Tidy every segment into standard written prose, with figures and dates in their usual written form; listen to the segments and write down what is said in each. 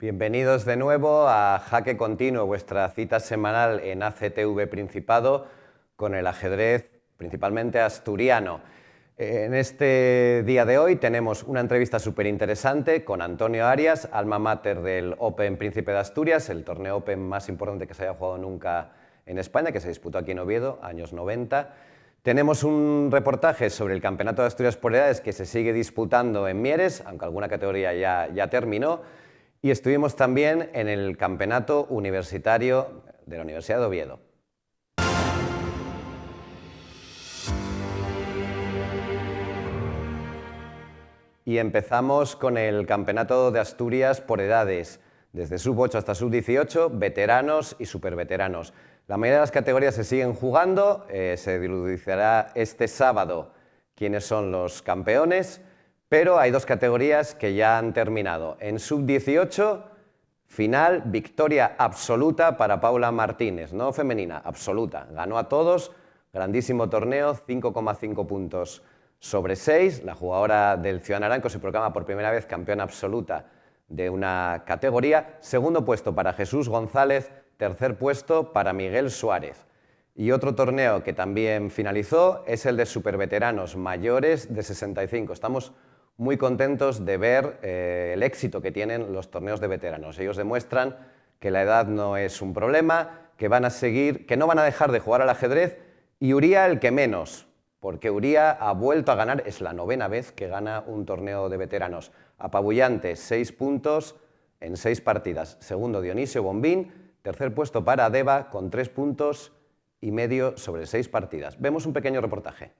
Bienvenidos de nuevo a Jaque Continuo, vuestra cita semanal en ACTV Principado con el ajedrez principalmente asturiano. En este día de hoy tenemos una entrevista súper interesante con Antonio Arias, alma mater del Open Príncipe de Asturias, el torneo Open más importante que se haya jugado nunca en España, que se disputó aquí en Oviedo, años 90. Tenemos un reportaje sobre el Campeonato de Asturias por Edades que se sigue disputando en Mieres, aunque alguna categoría ya terminó. Y estuvimos también en el Campeonato Universitario de la Universidad de Oviedo. Y empezamos con el Campeonato de Asturias por edades, desde sub-8 hasta sub-18, veteranos y superveteranos. La mayoría de las categorías se siguen jugando, se dilucidará este sábado quiénes son los campeones, pero hay dos categorías que ya han terminado. En sub-18, final, victoria absoluta para Paula Martínez, no femenina, absoluta. Ganó a todos, grandísimo torneo, 5,5 puntos sobre 6. La jugadora del Ciudad Naranco se proclama por primera vez campeona absoluta de una categoría. Segundo puesto para Jesús González, tercer puesto para Miguel Suárez. Y otro torneo que también finalizó es el de superveteranos mayores de 65. Estamos muy contentos de ver el éxito que tienen los torneos de veteranos. Ellos demuestran que la edad no es un problema, que van a seguir, que no van a dejar de jugar al ajedrez, y Uría el que menos, porque Uría ha vuelto a ganar, es la 9ª vez que gana un torneo de veteranos. Apabullante, 6 puntos en 6 partidas. Segundo Dionisio Bombín, tercer puesto para Deva con 3,5 puntos sobre 6 partidas. Vemos un pequeño reportaje.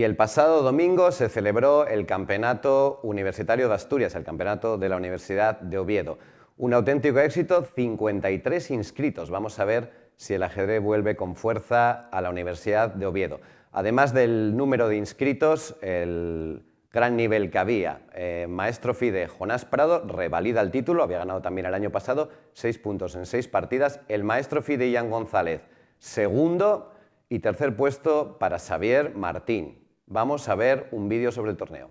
Y el pasado domingo se celebró el Campeonato Universitario de Asturias, el campeonato de la Universidad de Oviedo. Un auténtico éxito, 53 inscritos. Vamos a ver si el ajedrez vuelve con fuerza a la Universidad de Oviedo. Además del número de inscritos, el gran nivel que había. Maestro FIDE Jonás Prado revalida el título, había ganado también el año pasado, 6 puntos en 6 partidas. El maestro FIDE Ian González, segundo, y tercer puesto para Xavier Martín. Vamos a ver un vídeo sobre el torneo.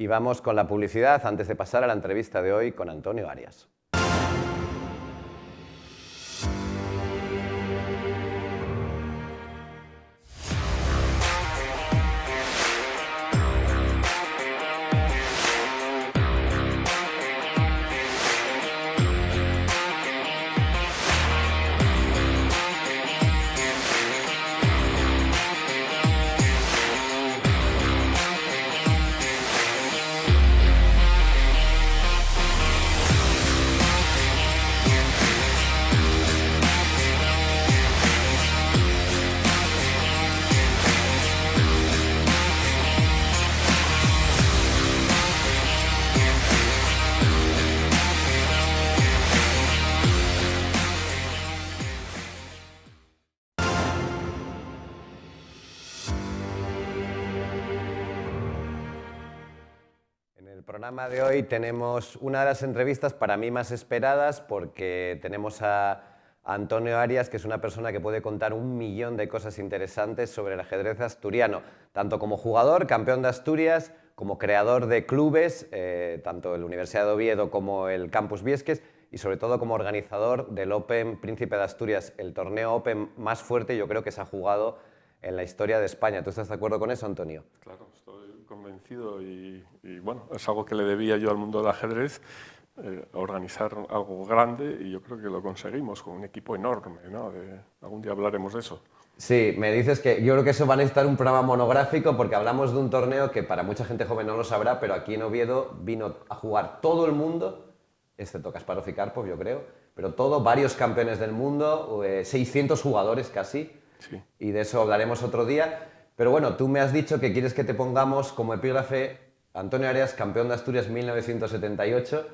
Y vamos con la publicidad antes de pasar a la entrevista de hoy con Antonio Arias. En el programa de hoy tenemos una de las entrevistas para mí más esperadas porque tenemos a Antonio Arias, que es una persona que puede contar 1.000.000 de cosas interesantes sobre el ajedrez asturiano, tanto como jugador, campeón de Asturias, como creador de clubes, tanto el Universidad de Oviedo como el Campus Viesques, y sobre todo como organizador del Open Príncipe de Asturias, el torneo Open más fuerte yo creo que se ha jugado en la historia de España. ¿Tú estás de acuerdo con eso, Antonio? Claro, estoy convencido y bueno, es algo que le debía yo al mundo del ajedrez, organizar algo grande, y yo creo que lo conseguimos con un equipo enorme, ¿no? Algún día hablaremos de eso. Sí, me dices que yo creo que eso va a necesitar un programa monográfico porque hablamos de un torneo que para mucha gente joven no lo sabrá, pero aquí en Oviedo vino a jugar todo el mundo, excepto Kasparov y Karpov, yo creo, pero varios campeones del mundo, 600 jugadores casi, Sí. Y de eso hablaremos otro día. Pero bueno, tú me has dicho que quieres que te pongamos como epígrafe Antonio Arias, campeón de Asturias 1978.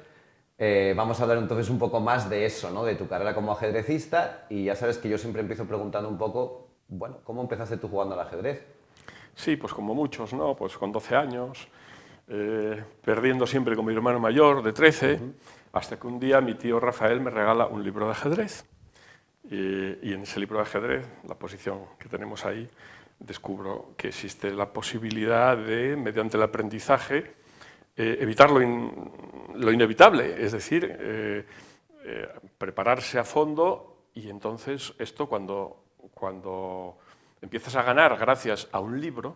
Vamos a hablar entonces un poco más de eso, ¿no? De tu carrera como ajedrecista, y ya sabes que yo siempre empiezo preguntando un poco, bueno, ¿cómo empezaste tú jugando al ajedrez? Sí, pues como muchos, ¿no? Pues con 12 años, perdiendo siempre con mi hermano mayor de 13, hasta que un día mi tío Rafael me regala un libro de ajedrez. Y en ese libro de ajedrez, la posición que tenemos ahí, descubro que existe la posibilidad de, mediante el aprendizaje, evitar lo inevitable, es decir, prepararse a fondo, y entonces esto cuando empiezas a ganar gracias a un libro,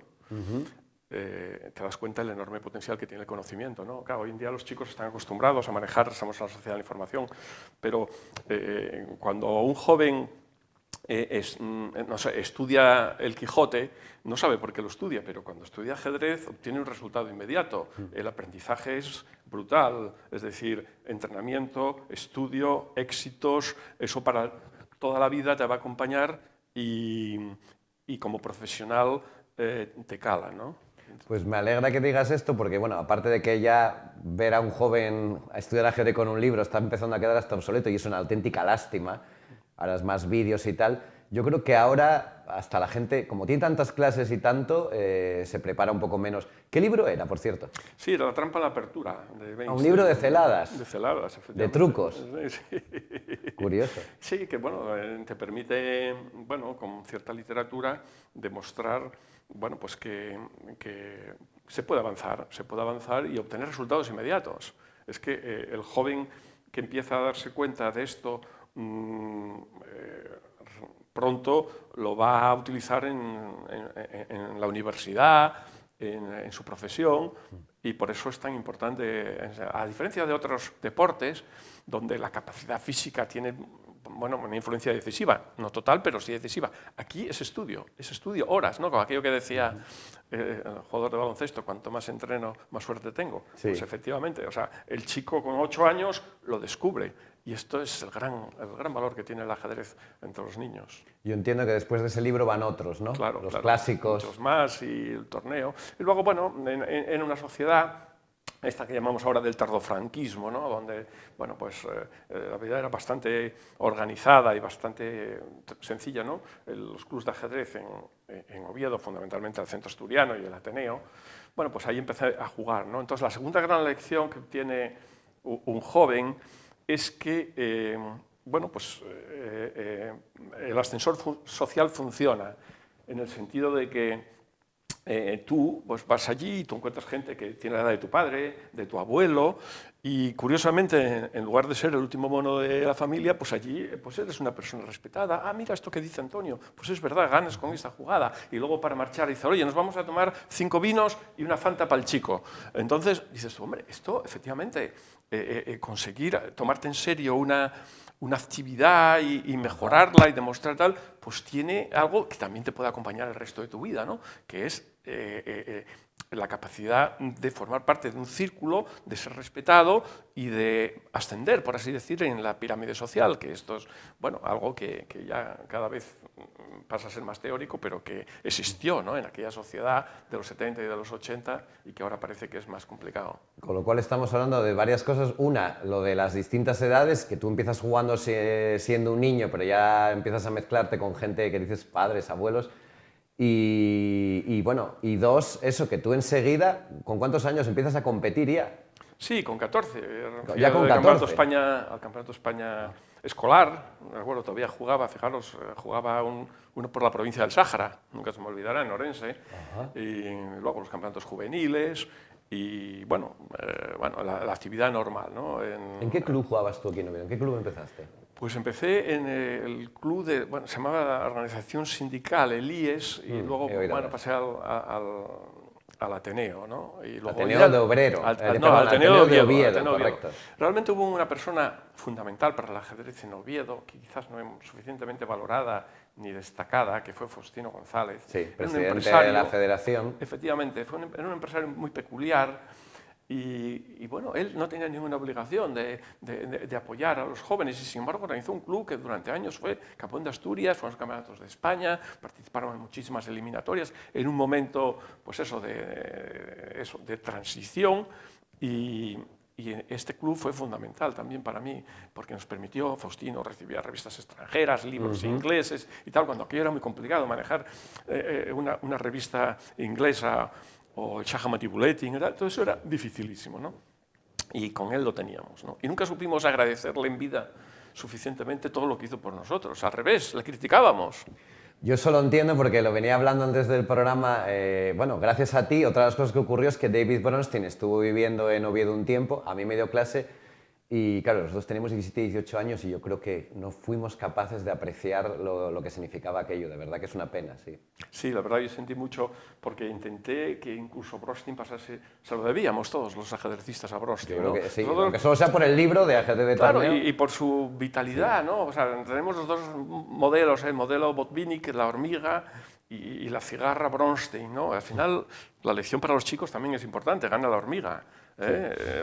te das cuenta del enorme potencial que tiene el conocimiento, ¿no? Claro, hoy en día los chicos están acostumbrados a manejar, estamos en la sociedad de la información, pero cuando un joven no sé, estudia el Quijote, no sabe por qué lo estudia, pero cuando estudia ajedrez obtiene un resultado inmediato. El aprendizaje es brutal, es decir, entrenamiento, estudio, éxitos, eso para toda la vida te va a acompañar y como profesional te cala, ¿no? Pues me alegra que digas esto porque, bueno, aparte de que ya ver a un joven a estudiar ajedrez con un libro está empezando a quedar hasta obsoleto y es una auténtica lástima, ahora es más vídeos y tal, yo creo que ahora hasta la gente, como tiene tantas clases y tanto, se prepara un poco menos. ¿Qué libro era, por cierto? Sí, era La trampa en la apertura. Un libro de celadas. De celadas, efectivamente. De trucos. Sí. Curioso. Sí, que bueno, te permite, bueno, con cierta literatura, demostrar, bueno, pues que se puede avanzar y obtener resultados inmediatos. Es que el joven que empieza a darse cuenta de esto pronto lo va a utilizar en la universidad, en su profesión, y por eso es tan importante, a diferencia de otros deportes, donde la capacidad física tiene, bueno, una influencia decisiva, no total, pero sí decisiva. Aquí es estudio, horas, ¿no? Como aquello que decía el jugador de baloncesto, cuanto más entreno, más suerte tengo. Sí. Pues efectivamente, o sea, el chico con 8 años lo descubre, y esto es el gran valor que tiene el ajedrez entre los niños. Yo entiendo que después de ese libro van otros, ¿no? Claro, los claro, clásicos. muchos más, y el torneo. Y luego, bueno, en una sociedad, esta que llamamos ahora del tardofranquismo, ¿no? Donde, bueno, pues la vida era bastante organizada y bastante sencilla, ¿no? Los clubes de ajedrez en Oviedo, fundamentalmente el Centro Asturiano y el Ateneo, bueno, pues ahí empecé a jugar, ¿no? Entonces, la segunda gran lección que tiene un joven es que, bueno, pues el ascensor social funciona, en el sentido de que tú pues, vas allí y tú encuentras gente que tiene la edad de tu padre, de tu abuelo, y curiosamente, en lugar de ser el último mono de la familia, pues allí pues eres una persona respetada. Ah, mira esto que dice Antonio, pues es verdad, ganas con esta jugada. Y luego para marchar dice, oye, nos vamos a tomar 5 vinos y una Fanta para el chico. Entonces dices, hombre, esto efectivamente, conseguir tomarte en serio una actividad y mejorarla y demostrar tal, pues tiene algo que también te puede acompañar el resto de tu vida, ¿no? Que es la capacidad de formar parte de un círculo, de ser respetado y de ascender, por así decir, en la pirámide social, que esto es, bueno, algo que ya cada vez pasa a ser más teórico, pero que existió, ¿no? En aquella sociedad de los 70 y de los 80 y que ahora parece que es más complicado. Con lo cual estamos hablando de varias cosas. Una, lo de las distintas edades, que tú empiezas jugando siendo un niño, pero ya empiezas a mezclarte con gente que dices padres, abuelos. Y bueno, y dos, eso, que tú enseguida, ¿con cuántos años empiezas a competir ya? Sí, con 14. Ya con 14. Al Campeonato de España escolar, me acuerdo, todavía jugaba, fijaros, jugaba uno por la provincia del Sáhara, nunca se me olvidará, en Orense, y luego los campeonatos juveniles, y bueno, la actividad normal, ¿no? ¿En qué club jugabas tú aquí en Oviedo? ¿En qué club empezaste? Pues empecé en el club de, bueno, se llamaba la organización sindical, el IES, y luego bueno, pasé al Ateneo, ¿no? Y luego Ateneo de Obrero. Al Ateneo de Oviedo, correcto. Realmente hubo una persona fundamental para el ajedrez en Oviedo, que quizás no es suficientemente valorada ni destacada, que fue Faustino González. Sí, presidente de la Federación. Efectivamente, era un empresario muy peculiar. Y bueno, él no tenía ninguna obligación de apoyar a los jóvenes y sin embargo organizó un club que durante años fue campeón de Asturias, fue a los campeonatos de España, participaron en muchísimas eliminatorias, en un momento pues eso, de transición y este club fue fundamental también para mí porque nos permitió, Faustino recibía revistas extranjeras, libros ingleses y tal, cuando aquello era muy complicado manejar una revista inglesa o el Shahamati Bulletin, todo eso era dificilísimo, ¿no? Y con él lo teníamos, ¿no? Y nunca supimos agradecerle en vida suficientemente todo lo que hizo por nosotros. Al revés, le criticábamos. Yo solo entiendo, porque lo venía hablando antes del programa, bueno, gracias a ti, otra de las cosas que ocurrió es que David Bronstein estuvo viviendo en Oviedo un tiempo, a mí me dio clase, Y claro, nosotros teníamos 17 y 18 años y yo creo que no fuimos capaces de apreciar lo que significaba aquello. De verdad que es una pena, sí. Sí, la verdad yo sentí mucho porque intenté que incluso Brostin pasase, se lo debíamos todos los ajedrecistas a Brostin, Yo creo ¿no? que sí, Nosotros, aunque solo sea por el libro de ajedrez de claro, torneo. y por su vitalidad, ¿no? O sea, tenemos los dos modelos, el modelo Botvinnik, la hormiga, y la cigarra Bronstein, ¿no? Al final, la lección para los chicos también es importante, gana la hormiga.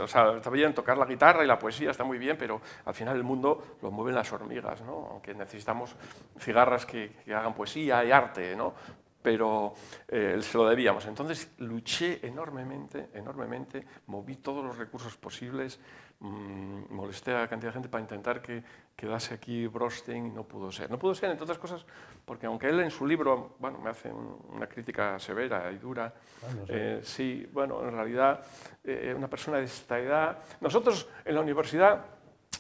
O sea, está bien tocar la guitarra y la poesía, está muy bien, pero al final el mundo lo mueven las hormigas, ¿no? Aunque necesitamos cigarras que hagan poesía y arte, ¿no? Pero se lo debíamos. Entonces luché enormemente, enormemente, moví todos los recursos posibles, molesté a la cantidad de gente para intentar que quedase aquí Brostin y no pudo ser. No pudo ser, entre otras cosas, porque aunque él en su libro, bueno, me hace una crítica severa y dura, sí, bueno, en realidad una persona de esta edad... Nosotros en la universidad,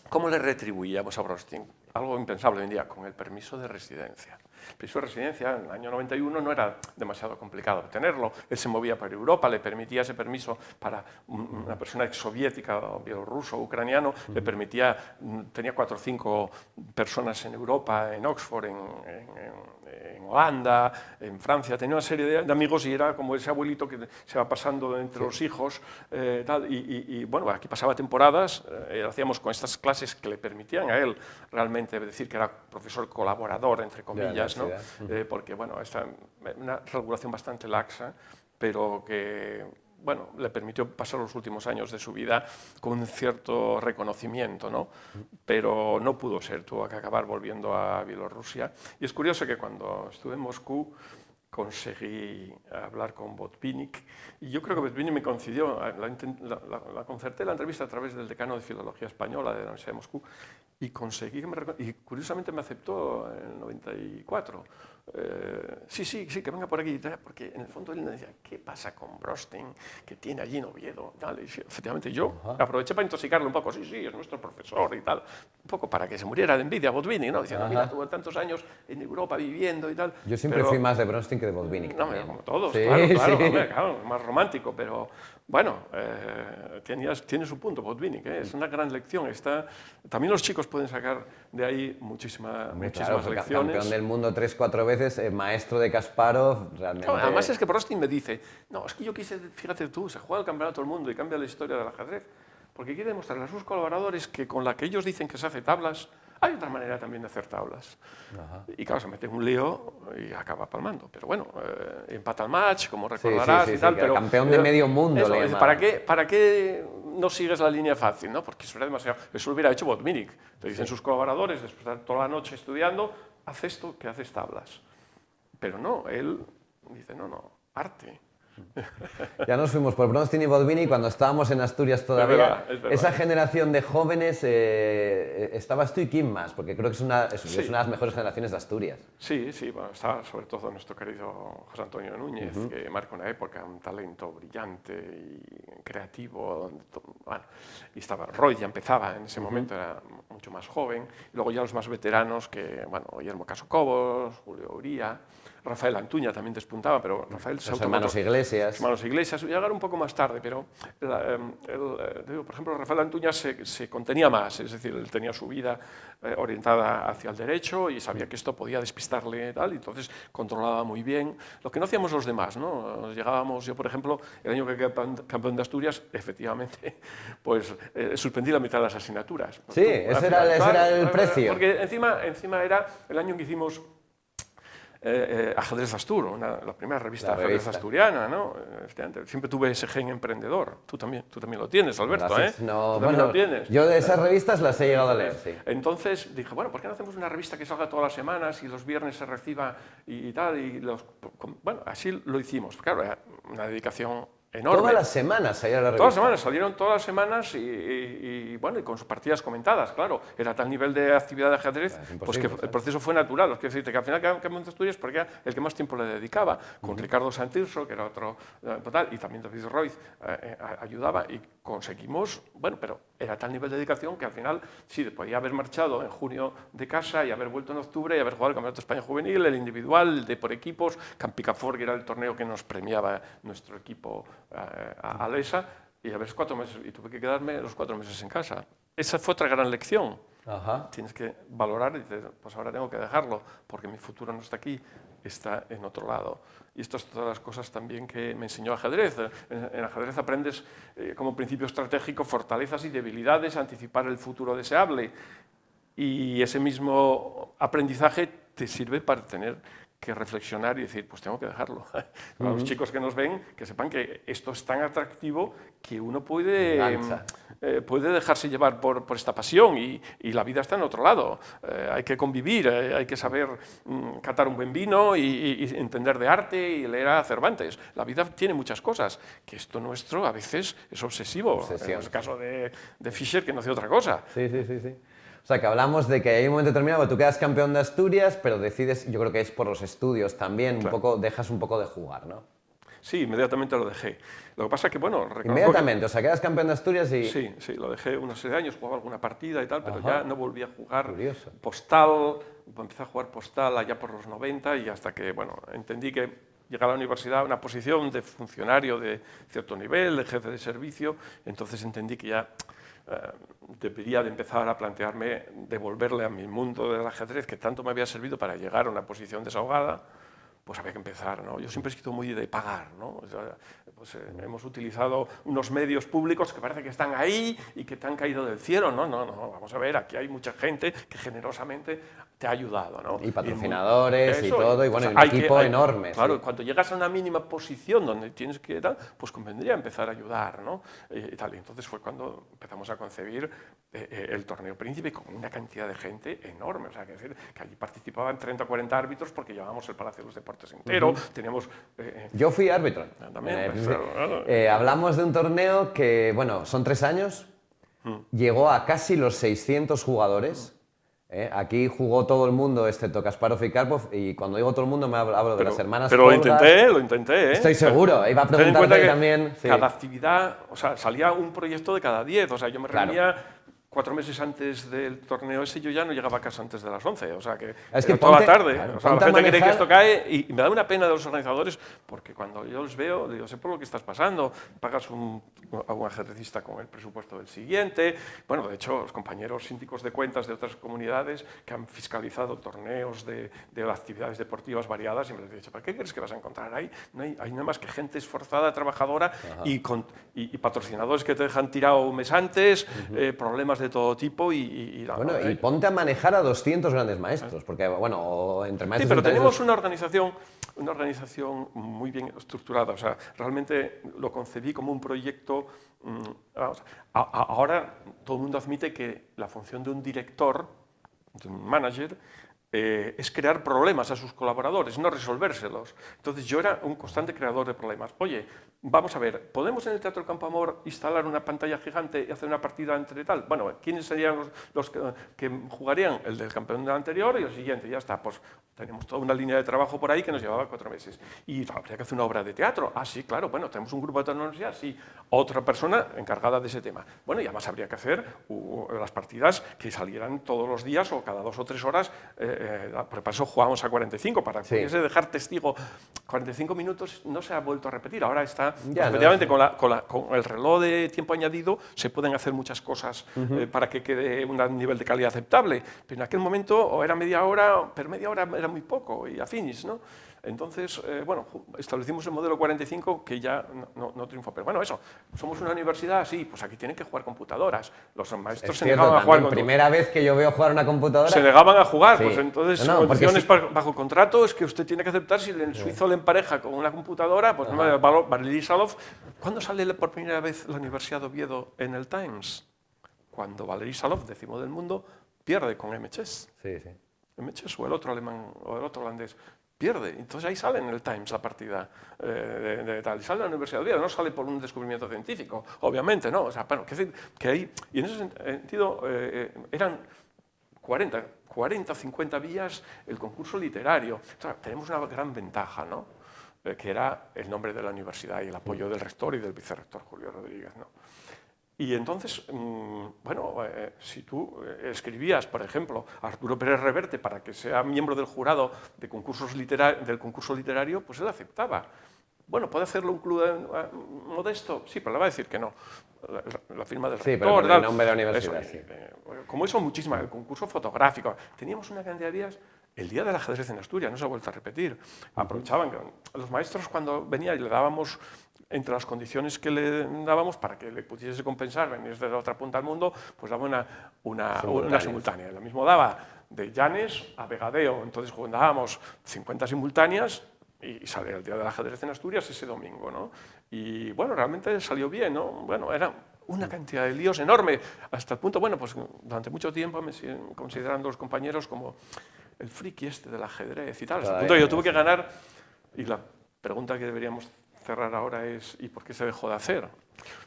¿cómo le retribuíamos a Brostin? Algo impensable hoy en día, con el permiso de residencia. El permiso de residencia en el año 91 no era demasiado complicado obtenerlo. Él se movía por Europa, le permitía ese permiso para una persona exsoviética, bielorruso, ucraniano, le permitía, tenía 4 o 5 personas en Europa, en Oxford, en Holanda, en Francia, tenía una serie de amigos y era como ese abuelito que se va pasando entre los hijos. Bueno, aquí pasaba temporadas, hacíamos con estas clases que le permitían a él realmente decir que era profesor colaborador, entre comillas, ¿no? Porque, bueno, una regulación bastante laxa, pero que, bueno, le permitió pasar los últimos años de su vida con un cierto reconocimiento, ¿no? Pero no pudo ser, tuvo que acabar volviendo a Bielorrusia. Y es curioso que cuando estuve en Moscú conseguí hablar con Botvinnik y yo creo que Botvinnik me concedió, la concerté la entrevista a través del decano de Filología Española de la Universidad de Moscú y conseguí que y curiosamente me aceptó en el 94. Sí, que venga por aquí, porque en el fondo él me decía, ¿qué pasa con Brostin, que tiene allí en Oviedo? Tal, y efectivamente yo aproveché para intoxicarlo un poco, sí, es nuestro profesor y tal, un poco para que se muriera de envidia a Botvinnik, ¿no? Diciendo, mira, tuvo tantos años en Europa viviendo y tal. Yo siempre fui más de Brostin que de Botvinnik. No, como todos, sí, claro, sí. hombre, claro, más romántico, pero bueno, tiene su punto Botvinnik, es una gran lección. También los chicos pueden sacar de ahí muchísimas lecciones. Campeón del mundo 3-4 veces, maestro de Kasparov, realmente... No, además es que Brostin me dice, no, es que yo quise, fíjate tú, se juega el campeonato del mundo y cambia la historia del ajedrez, porque quiere demostrarle a sus colaboradores que con la que ellos dicen que se hace tablas, hay otra manera también de hacer tablas. Y claro, se mete en un lío y acaba palmando. Pero bueno, empata el match, como recordarás y tal. Sí, pero campeón de medio mundo. Eso, ¿para qué no sigues la línea fácil? ¿No? Porque eso era demasiado. Eso lo hubiera hecho Botvinnik. Te dicen sus colaboradores, después de estar toda la noche estudiando, haz esto que haces tablas. Pero no, él dice, no, arte. Ya nos fuimos por Brostin y Botvinnik cuando estábamos en Asturias todavía. Es verdad. Esa generación de jóvenes, estabas tú y quién más, porque creo que es una de las mejores generaciones de Asturias. Sí, bueno, estaba sobre todo nuestro querido José Antonio Núñez, que marca una época, un talento brillante y creativo. Bueno, y estaba Roy, ya empezaba en ese momento, era mucho más joven. Y luego ya los más veteranos, que, bueno, Guillermo Casocobos, Julio Uría, Rafael Antuña también despuntaba, pero Rafael... Los hermanos Iglesias. Hermanos Iglesias, llegaron un poco más tarde, pero, por ejemplo, Rafael Antuña se contenía más, es decir, él tenía su vida orientada hacia el derecho y sabía que esto podía despistarle y tal, y entonces controlaba muy bien. Lo que no hacíamos los demás, ¿no? Llegábamos, yo por ejemplo, el año que quedé campeón de Asturias, efectivamente, pues suspendí la mitad de las asignaturas. Sí, ese era el precio. Porque encima era el año que hicimos Ajedrez Asturo, la primera revista de ajedrez asturiana, ¿no? Siempre tuve ese gen emprendedor. Tú también lo tienes, Alberto, gracias. ¿eh? No, Bueno, lo tienes. Yo de esas revistas las he llegado a leer, sí. Entonces dije, bueno, ¿por qué no hacemos una revista que salga todas las semanas y los viernes se reciba y tal? Bueno, así lo hicimos. Claro, era una dedicación enorme. Todas las semanas salía la revista. Todas las semanas, salieron todas las semanas y bueno, y con sus partidas comentadas, claro. Era tal nivel de actividad de ajedrez, pues que el proceso fue natural. Quiero decirte que al final campeón de Asturias porque era el que más tiempo le dedicaba, con Ricardo Santirso, que era otro total, y también David Roiz ayudaba y conseguimos, bueno, pero era tal nivel de dedicación que al final sí, podía haber marchado en junio de casa y haber vuelto en octubre y haber jugado el Campeonato de España Juvenil, el individual, el de por equipos, Campicafor, que era el torneo que nos premiaba nuestro equipo Alesa, y a ver 4 meses, y tuve que quedarme los 4 meses en casa. Esa fue otra gran lección. Ajá. Tienes que valorar y decir, pues ahora tengo que dejarlo, porque mi futuro no está aquí, está en otro lado. Y estas son todas las cosas también que me enseñó ajedrez. En ajedrez aprendes como principio estratégico fortalezas y debilidades, anticipar el futuro deseable. Y ese mismo aprendizaje te sirve para tener que reflexionar y decir, pues tengo que dejarlo. A los chicos que nos ven, que sepan que esto es tan atractivo que uno puede dejarse llevar por esta pasión y la vida está en otro lado. Hay que convivir, hay que saber catar un buen vino y entender de arte y leer a Cervantes. La vida tiene muchas cosas, que esto nuestro a veces es obsesivo. Obsesión. En el caso de Fischer, que no hace otra cosa. Sí, sí, sí, sí. O sea, que hablamos de que hay un momento determinado que tú quedas campeón de Asturias, pero decides, yo creo que es por los estudios también, Claro. un poco, dejas un poco de jugar, ¿no? Sí, inmediatamente lo dejé. Lo que pasa es que, bueno, reconozco Inmediatamente, o sea, quedas campeón de Asturias y... Sí, sí, lo dejé unos 6 años, jugaba alguna partida y tal, pero Ajá. ya no volví a jugar Curioso. postal, empecé a jugar postal allá por los 90 y hasta que, bueno, entendí que llegué a la universidad a una posición de funcionario de cierto nivel, de jefe de servicio, entonces entendí que ya debería de empezar a plantearme devolverle a mi mundo del ajedrez, que tanto me había servido para llegar a una posición desahogada, pues había que empezar, ¿no? Yo siempre he sido muy de pagar, ¿no? O sea, pues, hemos utilizado unos medios públicos que parece que están ahí y que te han caído del cielo, ¿no? No, no, vamos a ver, aquí hay mucha gente que generosamente te ha ayudado, ¿no? Y patrocinadores y todo, y bueno, y un hay equipo enorme. Claro, Sí. cuando llegas a una mínima posición donde tienes que tal, pues convendría empezar a ayudar, ¿no? Y tal. Y entonces fue cuando empezamos a concebir el torneo Príncipe con una cantidad de gente enorme, o sea, que allí participaban 30 o 40 árbitros porque llevábamos el Palacio de los Deportes entero, teníamos... Yo fui árbitro. También, pues, Hablamos de un torneo que, bueno, son 3 años, llegó a casi los 600 jugadores. Aquí jugó todo el mundo, excepto Kasparov y Karpov, y cuando digo todo el mundo me hablo de las hermanas Pero Polgar. lo intenté, ¿eh? Estoy seguro, iba a Ten en cuenta preguntarte que también. Sí. cada actividad, o sea, salía un proyecto de cada 10, o sea, yo me reunía 4 meses antes del torneo ese, yo ya no llegaba a casa antes de las 11, o sea, que, Es que era toda la ponte- tarde. claro, O sea, la ponte a gente cree que manejar- esto cae y me da una pena de los organizadores porque cuando yo los veo, digo, sé por lo que estás pasando, pagas a un ajedrecista con el presupuesto del siguiente. Bueno, de hecho, los compañeros síndicos de cuentas de otras comunidades que han fiscalizado torneos de actividades deportivas variadas, siempre les he dicho, ¿para qué crees que vas a encontrar ahí? No hay nada más que gente esforzada, trabajadora y patrocinadores que te dejan tirado un mes antes, problemas de todo tipo Bueno, y ponte a manejar a 200 grandes maestros, porque, bueno, o entre Sí, maestros... pero entre tenemos esos- una organización muy bien estructurada. O sea, realmente lo concebí como un proyecto. Vamos, ahora todo el mundo admite que la función de un director, de un manager, es crear problemas a sus colaboradores, no resolvérselos. Entonces yo era un constante creador de problemas. Oye, vamos a ver, ¿podemos en el Teatro Campo Amor instalar una pantalla gigante y hacer una partida entre tal? Bueno, ¿quiénes serían los que jugarían? El del campeón del anterior y el siguiente, ya está. Pues tenemos toda una línea de trabajo por ahí que nos llevaba 4 meses. Y habría que hacer una obra de teatro. Ah, sí, claro, bueno, tenemos un grupo de tecnología, sí. Otra persona encargada de ese tema. Bueno, y además habría que hacer las partidas que salieran todos los días o cada 2 o 3 horas. Por eso jugábamos a 45, para que pudiese dejar testigo. 45 minutos no se ha vuelto a repetir. Ahora está, Ya, efectivamente, con el reloj de tiempo añadido se pueden hacer muchas cosas para que quede un nivel de calidad aceptable. Pero en aquel momento o era media hora, pero media hora era muy poco y a finis, ¿no? Entonces, bueno, establecimos el modelo 45 que ya no triunfó. Pero bueno, eso, somos una universidad, sí, pues aquí tienen que jugar computadoras. Los maestros Es se cierto, negaban a jugar también, primera vez que yo veo jugar una computadora... Se negaban a jugar, Sí. pues entonces, No, porque condiciones sí. bajo contrato es que usted tiene que aceptar si el suizo le empareja con una computadora, pues Valery Salov. ¿Cuándo sale por primera vez la Universidad de Oviedo en el Times? Cuando Valery Salov, décimo del mundo, pierde con M-Chess. Sí, sí. M-Chess o el otro alemán o el otro holandés. Pierde. Entonces ahí sale en el Times la partida de tal. Sale en la Universidad de Oviedo, no sale por un descubrimiento científico, obviamente, ¿no? O sea, bueno, que ahí... Y en ese sentido eran 40, 50 vías el concurso literario. O sea, tenemos una gran ventaja, ¿no? Que era el nombre de la universidad y el apoyo del rector y del vicerrector Julio Rodríguez, ¿no? Y entonces, bueno, si tú escribías, por ejemplo, a Arturo Pérez Reverte para que sea miembro del jurado de del concurso literario, pues él aceptaba. bueno, ¿puede hacerlo un club modesto? Sí, pero le va a decir que no. La firma del Sí, rector, pero con el tal. nombre de la universidad, Eso, sí. como eso, muchísimas. El concurso fotográfico. Teníamos una cantidad de días. El día del ajedrez en Asturias, no se ha vuelto a repetir. Aprovechaban que los maestros cuando venía y le dábamos, entre las condiciones que le dábamos para que le pudiese compensar venir desde la otra punta del mundo, pues daba una simultánea. Lo mismo daba de Llanes a Vegadeo. Entonces jugábamos 50 simultáneas y sale el día del ajedrez en Asturias ese domingo, ¿no? Y bueno, realmente salió bien, ¿no? Bueno, era una cantidad de líos enorme, hasta el punto, bueno, pues durante mucho tiempo me siguen considerando los compañeros como el friki este del ajedrez y tal. Hasta el punto que yo tuve que ganar, y la pregunta que deberíamos cerrar ahora es ¿y por qué se dejó de hacer?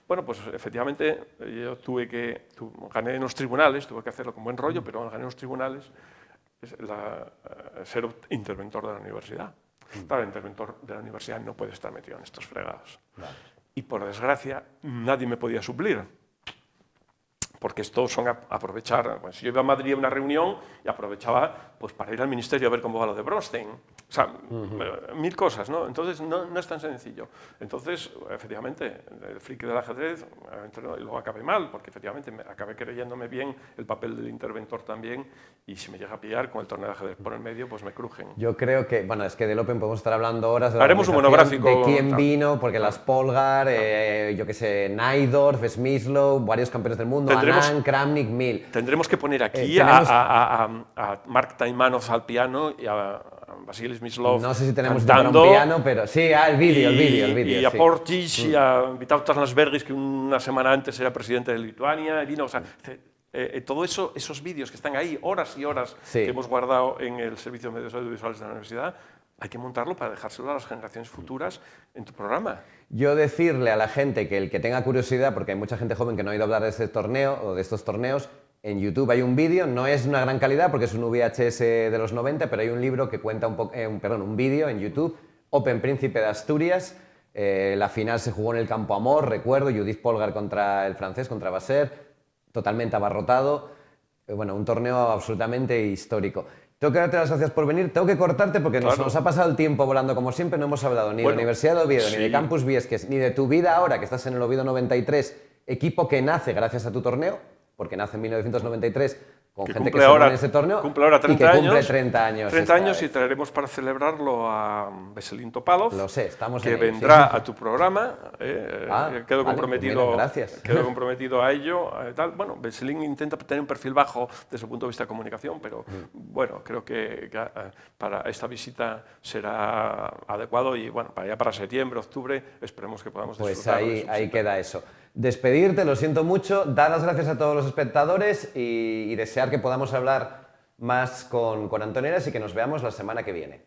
Bueno, pues efectivamente yo gané en los tribunales, tuve que hacerlo con buen rollo, pero gané en los tribunales ser interventor de la universidad. Claro, el interventor de la universidad no puede estar metido en estos fregados. Vale. Y por desgracia, nadie me podía suplir. Porque estos son aprovechar. Pues, si yo iba a Madrid a una reunión y aprovechaba pues, para ir al ministerio a ver cómo va lo de Bronstein. O sea, mil cosas, ¿no? Entonces, no es tan sencillo. Entonces, efectivamente, el friki del ajedrez, luego acabé mal, porque efectivamente acabé creyéndome bien el papel del interventor también, y si me llega a pillar con el torneo de ajedrez por el medio, pues me crujen. Yo creo que, bueno, es que del Open podemos estar hablando horas de haremos un monográfico de quién vino, porque las Polgar, yo qué sé, Najdorf, Smyslow, varios campeones del mundo, Anand, Kramnik, Mil. Tendremos que poner aquí a Mark Taimanov al piano y a Vasily Smyslov. No sé si tenemos cantando, un piano, pero sí, el vídeo. Y a Portis y a Vytautas Landsbergis, que una semana antes era presidente de Lituania. Vino, o sea, todo eso, esos vídeos que están ahí, horas y horas, que hemos guardado en el Servicio de Medios Audiovisuales de la Universidad, hay que montarlo para dejárselo a las generaciones futuras en tu programa. Yo decirle a la gente que el que tenga curiosidad, porque hay mucha gente joven que no ha oído hablar de este torneo o de estos torneos, en YouTube hay un vídeo, no es una gran calidad porque es un VHS de los 90, pero hay un libro que cuenta un vídeo en YouTube, Open Príncipe de Asturias. La final se jugó en el Campo Amor, recuerdo, Judith Polgar contra el francés, contra Vasser, totalmente abarrotado. Bueno, un torneo absolutamente histórico. Tengo que darte las gracias por venir, tengo que cortarte porque nos ha pasado el tiempo volando como siempre, no hemos hablado ni de la Universidad de Oviedo, ni de Campus Viesques, ni de tu vida ahora que estás en el Oviedo 93, equipo que nace gracias a tu torneo, porque nace en 1993 con gente que se pone en ese torneo cumple ahora 30 y que cumple años, 30 años. 30 años y traeremos para celebrarlo a Veselin Topalov, lo sé, estamos que en vendrá a tu programa. Quedo comprometido, gracias. Quedo comprometido a ello. Tal. Bueno, Veselin intenta tener un perfil bajo desde el punto de vista de comunicación, pero bueno, creo que para esta visita será adecuado y bueno, para septiembre, octubre, esperemos que podamos disfrutar. Pues ahí queda eso. Despedirte, lo siento mucho, dar las gracias a todos los espectadores y desear que podamos hablar más con Antonio Heras y que nos veamos la semana que viene.